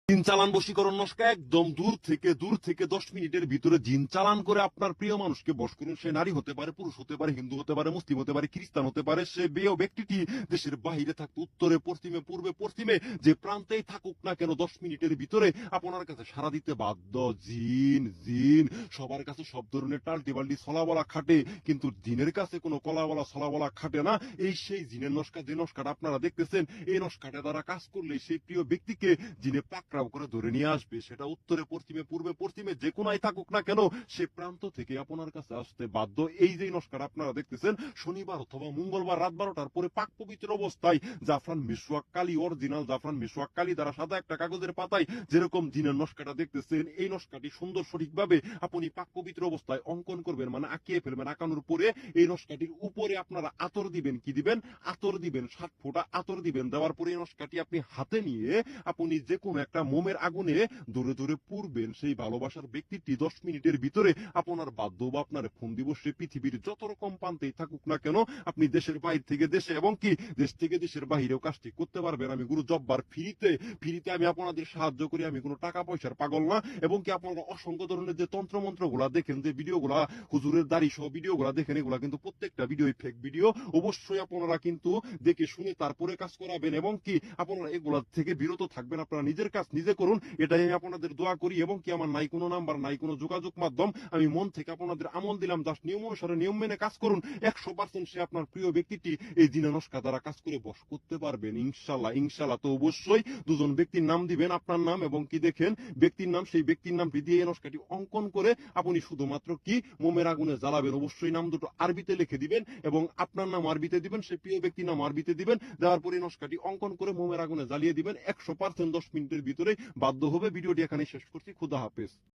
জিন চালান বশীকরণ নস্কা একদম দূর থেকে 10 মিনিটের ভিতরে জিন চালান করে আপনার প্রিয় মানুষকে বশ করুন। সে নারী হতে পারে, পুরুষ হতে পারে, হিন্দু হতে পারে, মুসলিম হতে পারে, খ্রিস্টান হতে পারে। সে ব্যক্তিটি দেশের বাহিরে থাকতো, উত্তরে, পশ্চিমে, পূর্বে, পশ্চিমে যে প্রান্তেই থাকুক না কেন 10 মিনিটের ভিতরে আপনার কাছে সারা দিতে বাধ্য। জিন জিন সবার কাছে সব ধরনের টাল্টি বাল্টি ছলাবলা খাটে, কিন্তু জিনের কাছে কোনো কলাবলা ছলাবলা খাটে না। এই সেই জিনের নস্কা, যে নস্কাটা আপনারা দেখতেছেন, এই নস্কাটা দ্বারা কাজ করলে সেই প্রিয় ব্যক্তিকে জিনে পাকড়াও করে ধরে নিয়ে আসবে। সেটা উত্তরে, পশ্চিমে, পূর্বে, পশ্চিমে যে কোনায় থাকুক না কেন সে প্রান্ত থেকে আপনার কাছে আসতে বাধ্য। এই যে নস্কার আপনারা দেখতেছেন, শনিবার অথবা মঙ্গলবার রাত 12টার পরে পাক পবিত্র অবস্থায় জাফরান মিসওয়াক কালি, অরিজিনাল জাফরান মিসওয়াক কালি দ্বারা সাদা একটা কাগজের পাতায় যেরকম জিনের নস্কাটা দেখতেছেন, এই নস্কাটি সুন্দর সঠিকভাবে আপনি পাক পবিত্র অবস্থায় অঙ্কন করবেন, মানে আঁকিয়ে ফেলবেন। আঁকানোর পরে এই নস্কাটির উপরে আপনারা আতর দিবেন। কি দিবেন? আতর দিবেন। 7 ফোঁটা আতর দিবেন। দেওয়ার পরে এই নস্কাটি আপনি হাতে নিয়ে আপনি যে কোনো একটা মোমের আগুনে দূরে দূরে পুড়বেন। সেই ভালোবাসার ব্যক্তিটি 10 মিনিটের ভিতরে আপনার বাধ্য বা আপনার ফোন দিব। সে পৃথিবীর যত রকম প্রান্তেই থাকুক না কেন, আপনি দেশের বাইরে থেকে দেশে এবং কি দেশ থেকে দেশের বাহিরেও কাজটি করতে পারবেন। আমি গুরু জব্বার ফ্রিতে আমি আপনাদের সাহায্য করি। আমি কোনো টাকা পয়সার পাগল না। এবং কি আপনারা অসংখ্য ধরনের যে তন্ত্রমন্ত্র গুলা দেখেন, যে ভিডিও গুলা হুজুরের দাড়ি সহ ভিডিও গুলা দেখেন, এগুলা কিন্তু প্রত্যেকটা ভিডিও ফেক ভিডিও। অবশ্যই আপনারা কিন্তু দেখে শুনে তারপরে কাজ করাবেন এবং কি আপনারা এগুলা থেকে বিরত থাকবেন। আপনারা নিজের কাজ নিজে করুন, এটাই আমি আপনাদের দোয়া করি। এবং কি আমার নাই কোনো নাম্বার, নাই কোনো যোগাযোগ মাধ্যম, আমি মন থেকে আপনাদের আমল দিলাম। জাস্ট নিয়ম অনুসারে নিয়ম মেনে কাজ করুন। 100% সে আপনার প্রিয় ব্যক্তিটি এই জিনা নস্কা দ্বারা কাজ করে বশ করতে পারবেন ইনশাল্লাহ। ইনশাল্লাহ। তো অবশ্যই দুজন ব্যক্তির নাম দিবেন, আপনার নাম এবং কি দেখেন ব্যক্তির নাম, সেই ব্যক্তির নাম দিয়ে এই নস্কাটি অঙ্কন করে আপনি শুধুমাত্র কি মোমের আগুনে জ্বালাবেন। অবশ্যই নাম দুটো আরবিতে লিখে দিবেন এবং আপনার নাম আরবিতে দিবেন, সেই প্রিয় ব্যক্তির নাম আরবিতে দিবেন। দেওয়ার পরে নস্কাটি অঙ্কন করে মোমের আগুনে জ্বালিয়ে দিবেন। 100% 10 মিনিটের ভিতরে বাধ্য হবে। ভিডিওটি এখানে শেষ করছি। খুদা হাফেজ।